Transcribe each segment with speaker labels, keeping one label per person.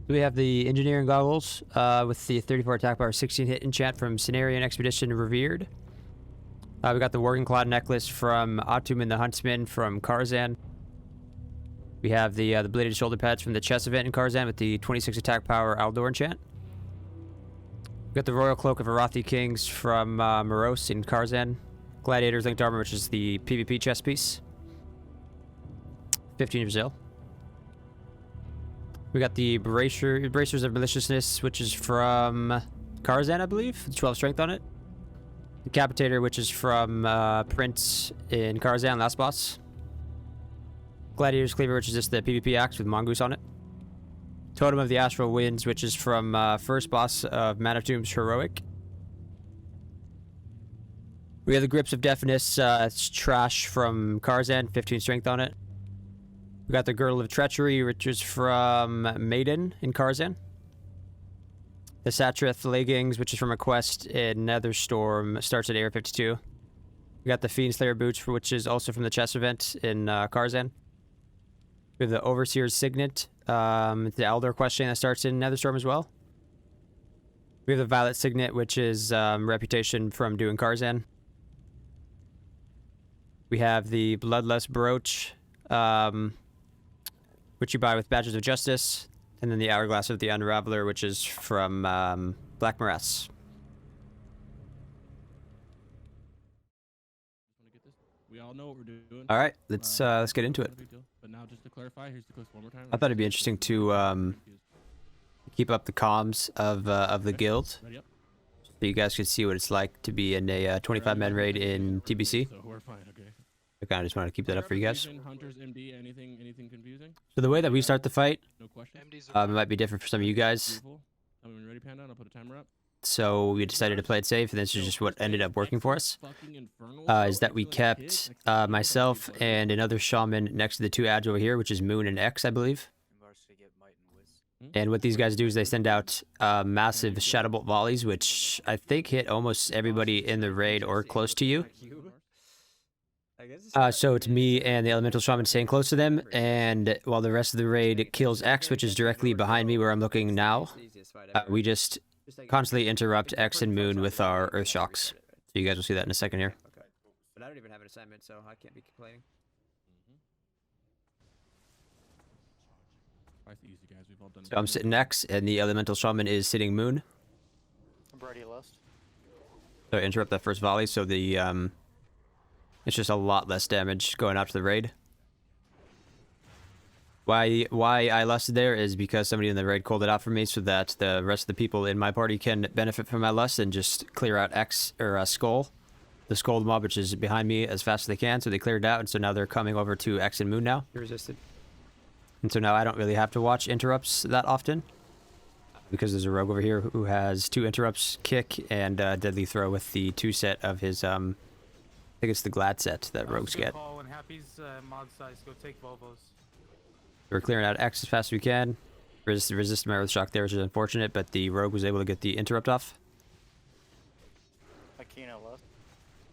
Speaker 1: We have the engineering goggles with the 34 attack power, 16 hit enchant from Cenarian Expedition Revered. We got the Working Cloud necklace from Atum the Huntsman from Karzan. We have the bladed shoulder pads from the chess event in Karzan with the 26 attack power Aldor enchant. We got the Royal Cloak of Arathi Kings from Moros in Karzan. Gladiator's Linked Armor, which is the PvP chess piece. 15 Brazil. We got the Bracers of Maliciousness, which is from Karzan, I believe. 12 strength on it. Decapitator, which is from Prince in Karzan, last boss. Gladiator's Cleaver, which is just the PvP axe with Mongoose on it. Totem of the Astral Winds, which is from first boss of Man of Doom's Heroic. We have the Grips of Deafness. It's trash from Karzan, 15 strength on it. We got the Girdle of Treachery, which is from Maiden in Karzan. The Satrith Leggings, which is from a quest in Netherstorm, starts at AR 52. We got the Fiend Slayer Boots, which is also from the chess event in Karzan. We have the Overseer's Signet, the Eldar quest chain that starts in Netherstorm as well. We have the Violet Signet, which is reputation from doing Karzan. We have the Bloodlust Brooch, which you buy with Badges of Justice, and then the Hourglass of the Unraveler, which is from Black Morass.
Speaker 2: We all know what we're doing.
Speaker 1: All right, let's get into it.
Speaker 2: But now, just to clarify, here's the clips one more time.
Speaker 1: I thought it'd be interesting to keep up the comms of the guild,
Speaker 2: Ready up?
Speaker 1: so you guys could see what it's like to be in a 25-man raid in TBC.
Speaker 2: So we're fine, okay.
Speaker 1: I kind of just want to keep that up for you guys.
Speaker 2: Hunters, MD, anything confusing?
Speaker 1: So the way that we start the fight,
Speaker 2: No question.
Speaker 1: it might be different for some of you guys.
Speaker 2: Beautiful. Tell me when you're ready, Panda, and I'll put a timer up.
Speaker 1: So we decided to play it safe, and this is just what ended up working for us. Is that we kept myself and another shaman next to the two ads over here, which is Moon and X, I believe. And what these guys do is they send out massive Shadow Bolt volleys, which I think hit almost everybody in the raid or close to you. So it's me and the Elemental Shaman staying close to them, and while the rest of the raid kills X, which is directly behind me where I'm looking now, we just constantly interrupt X and Moon with our Earth Shocks. So you guys will see that in a second here.
Speaker 3: Okay, cool. But I don't even have an assignment, so I can't be complaining.
Speaker 2: Easy, guys. We've all done.
Speaker 1: So I'm sitting X, and the Elemental Shaman is sitting Moon.
Speaker 4: I'm ready, Lust.
Speaker 1: So interrupt that first volley, so the it's just a lot less damage going out to the raid. Why I lusted there is because somebody in the raid called it out for me, so that the rest of the people in my party can benefit from my lust and just clear out X or Skull, the Skull mob, which is behind me, as fast as they can. So they cleared it out, and so now they're coming over to X and Moon now.
Speaker 3: You resisted.
Speaker 1: And so now I don't really have to watch interrupts that often, because there's a rogue over here who has 2 interrupts, kick, and deadly throw with the 2 set of his I think it's the glad set that rogues get.
Speaker 5: When Happy's mod size, go take Volvos.
Speaker 1: We're clearing out X as fast as we can. Resist my Earth Shock there, which is unfortunate, but the rogue was able to get the interrupt off.
Speaker 4: Akina Lust.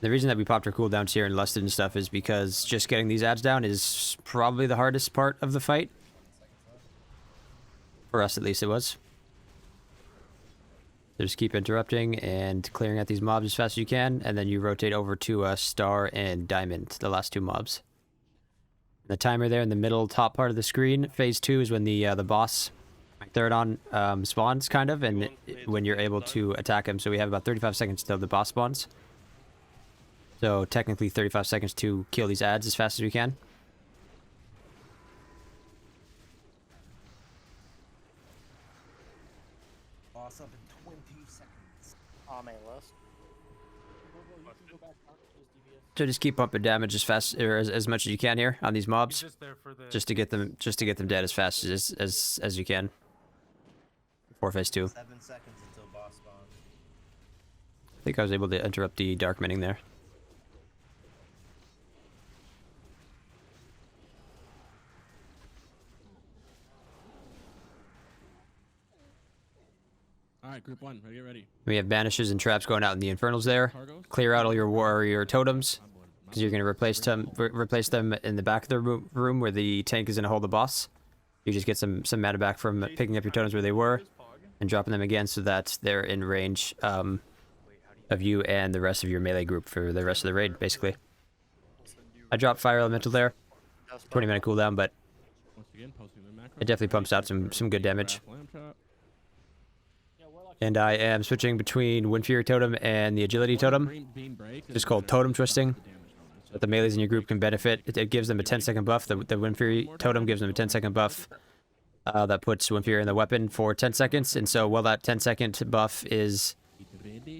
Speaker 1: The reason that we popped our cooldowns here and lusted and stuff is because just getting these ads down is probably the hardest part of the fight. For us, at least, it was. So just keep interrupting and clearing out these mobs as fast as you can, and then you rotate over to Star and Diamond, the last 2 mobs. The timer there in the middle top part of the screen, phase 2 is when the boss Magtheridon spawns, kind of, and when you're able to attack him. So we have about 35 seconds till the boss spawns. So technically 35 seconds to kill these ads as fast as we can.
Speaker 3: Boss up in 20 seconds.
Speaker 4: Ame Lust.
Speaker 1: So just keep pumping damage as fast or as much as you can here on these mobs, just to get them dead as fast as you can. Before phase 2.
Speaker 3: 7 seconds until boss spawns.
Speaker 1: I think I was able to interrupt the Dark Mining there.
Speaker 2: Alright, group 1, get ready.
Speaker 1: We have banishes and traps going out in the infernals there. Clear out all your warrior totems, because you're going to replace them in the back of the room where the tank is going to hold the boss. You just get some mana back from picking up your totems where they were and dropping them again so that they're in range of you and the rest of your melee group for the rest of the raid, basically. I dropped Fire Elemental there. 20-minute cooldown, but
Speaker 2: Once again, posting the macro.
Speaker 1: it definitely pumps out some good damage.
Speaker 2: Lamb chop.
Speaker 1: And I am switching between Wind Fury Totem and the Agility Totem. Just called Totem Twisting. But the melees in your group can benefit. It gives them a 10-second buff. The Wind Fury Totem gives them a 10-second buff. That puts Wind Fury in the weapon for 10 seconds. And so while that 10-second buff is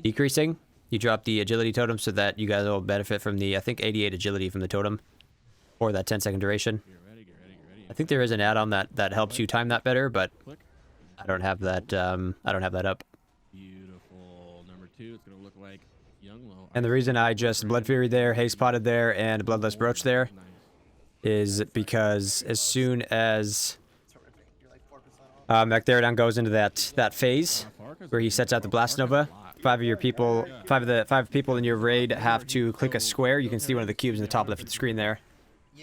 Speaker 1: decreasing, you drop the Agility Totem so that you guys will benefit from the, I think, 88 Agility from the Totem for that 10-second duration.
Speaker 2: Get ready, get ready, get ready.
Speaker 1: I think there is an add-on that helps you time that better, but
Speaker 2: Click.
Speaker 1: I don't have that. I don't have that up.
Speaker 2: Beautiful. Number 2, it's gonna look like Young Low.
Speaker 1: And the reason I just Blood Fury there, Haste Potted there, and Bloodless Brooch there
Speaker 2: Nice.
Speaker 1: is because as soon as Magtheridon goes into that phase where he sets out the Blast Nova, five people in your raid have to click a square. You can see one of the cubes in the top left of the screen there.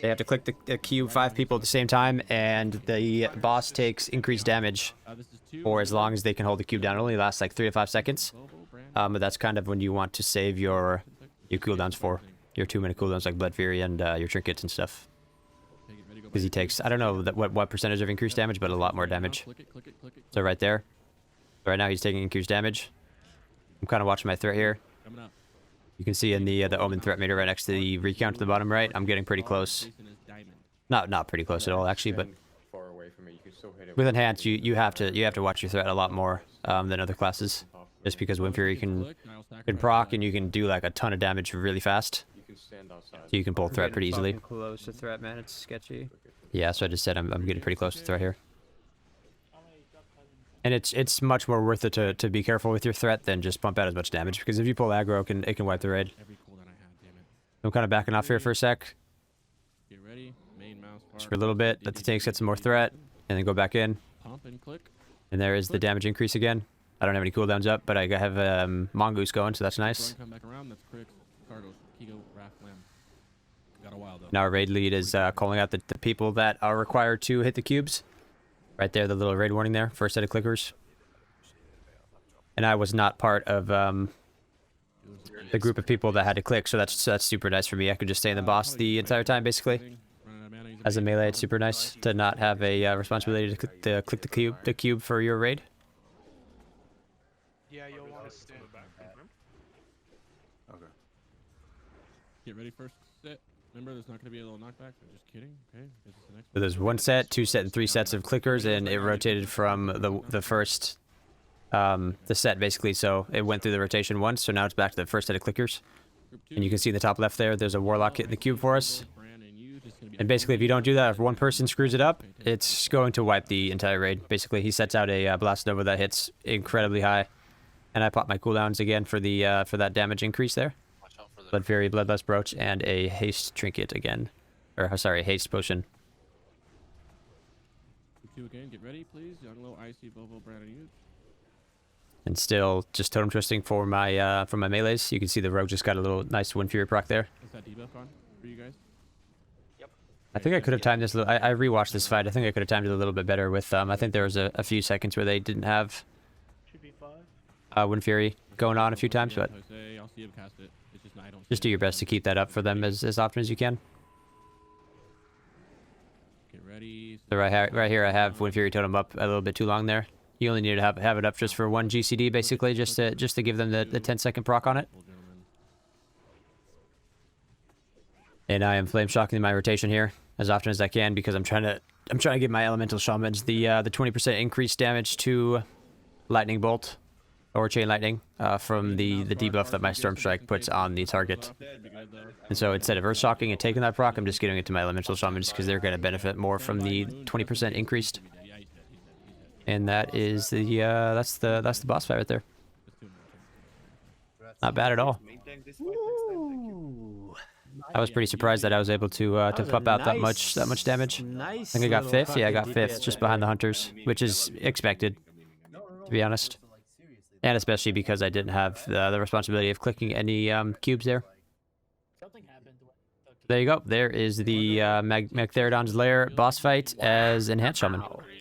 Speaker 1: They have to click the cube 5 people at the same time, and the boss takes increased damage
Speaker 2: This is 2.
Speaker 1: for as long as they can hold the cube down. It only lasts like 3 to 5 seconds. But that's kind of when you want to save your cooldowns for. Your 2-minute cooldowns like Blood Fury and your trinkets and stuff. Because he takes, I don't know what percentage of increased damage, but a lot more damage.
Speaker 2: Click it, click it, click it.
Speaker 1: So right there. Right now he's taking increased damage. I'm kind of watching my threat here.
Speaker 2: Coming up.
Speaker 1: You can see in the Omen threat meter right next to the recount to the bottom right. I'm getting pretty close.
Speaker 2: Jason is diamond.
Speaker 1: Not pretty close at all actually, but
Speaker 6: Far away from it, you can still hit it
Speaker 1: with Enhanced you have to watch your threat a lot more than other classes. Just because Wind Fury can proc and you can do like a ton of damage really fast.
Speaker 6: You can stand outside.
Speaker 1: So you can pull threat pretty easily.
Speaker 3: Close to threat, man. It's sketchy.
Speaker 1: Yeah, so I just said I'm getting pretty close to threat here. And it's much more worth it to be careful with your threat than just pump out as much damage, because if you pull aggro, it can wipe the raid.
Speaker 2: Every cooldown I had, damn it.
Speaker 1: I'm kind of backing off here for a sec,
Speaker 2: Get ready. Main mouse bar.
Speaker 1: just for a little bit, let the tanks get some more threat, and then go back in.
Speaker 2: Pump and click.
Speaker 1: And there is the damage increase again. I don't have any cooldowns up, but I have Mongoose going, so that's nice.
Speaker 2: Run, come back around. That's Crix, Cargo, Kigo, Raph, Lamb. Got a while though.
Speaker 1: Now our raid lead is calling out the people that are required to hit the cubes. Right there, the little raid warning there, first set of clickers. And I was not part of the group of people that had to click, so that's super nice for me. I could just stay in the boss the entire time, basically. As a melee, it's super nice to not have a responsibility to click the cube for your raid.
Speaker 7: Yeah, you'll want to stand back.
Speaker 2: Get ready first set. Remember, there's not going to be a little knockback. I'm just kidding. Okay. This is the next
Speaker 1: So there's 1 set, 2 set, and 3 sets of clickers, and it rotated from the first the set basically. So it went through the rotation once, so now it's back to the first set of clickers.
Speaker 2: Group 2.
Speaker 1: And you can see in the top left there, there's a Warlock hitting the cube for us.
Speaker 2: Brand and you, just gonna be
Speaker 1: And basically, if you don't do that, if one person screws it up, it's going to wipe the entire raid. Basically, he sets out a Blast Nova that hits incredibly high. And I pop my cooldowns again for that damage increase there.
Speaker 7: Watch out for the
Speaker 1: Blood Fury, Bloodlust Brooch, and a Haste Trinket again. Or, sorry, Haste Potion.
Speaker 2: Group 2 again. Get ready, please. Young Low, Icy, Volvo, Brand and you.
Speaker 1: And still just Totem Twisting for my melees. You can see the Rogue just got a little nice Wind Fury proc there.
Speaker 2: Is that debuff on for you guys?
Speaker 1: I think I could have timed this a little. I rewatched this fight. I think I could have timed it a little bit better with I think there was a few seconds where they didn't have Wind Fury going on a few times, but
Speaker 2: Jose, I'll see him cast it. It's just I don't
Speaker 1: just
Speaker 2: see
Speaker 1: do
Speaker 2: it.
Speaker 1: your best to keep that up for them as often as you can.
Speaker 2: Get ready.
Speaker 1: So right here I have Wind Fury Totem up a little bit too long there. You only need to have it up just for 1 GCD basically, just to give them the 10-second proc on it.
Speaker 2: Well, gentlemen.
Speaker 1: And I am flame shocking my rotation here as often as I can because I'm trying to give my elemental shamans the 20% increased damage to lightning bolt or chain lightning from the debuff that my storm strike puts on the target.
Speaker 2: Should be good, though.
Speaker 1: And so instead of earth shocking and taking that proc, I'm just giving it to my elemental shamans because they're going to benefit more from the 20% increased.
Speaker 2: Yeah, he's dead. He's dead. He's dead.
Speaker 1: And that is that's the boss fight right there.
Speaker 2: Let's do him.
Speaker 1: Not bad at all. I was pretty surprised that I was able to pump out that much damage.
Speaker 3: Nice.
Speaker 1: I think I got 5th. Yeah, I got 5th, just behind the hunters, which is expected, to be honest. And especially because I didn't have the responsibility of clicking any cubes there.
Speaker 4: Something happened when I took
Speaker 1: There you go. There is the Magtheridon's Lair boss fight as Enhanced Shaman.
Speaker 7: Pretty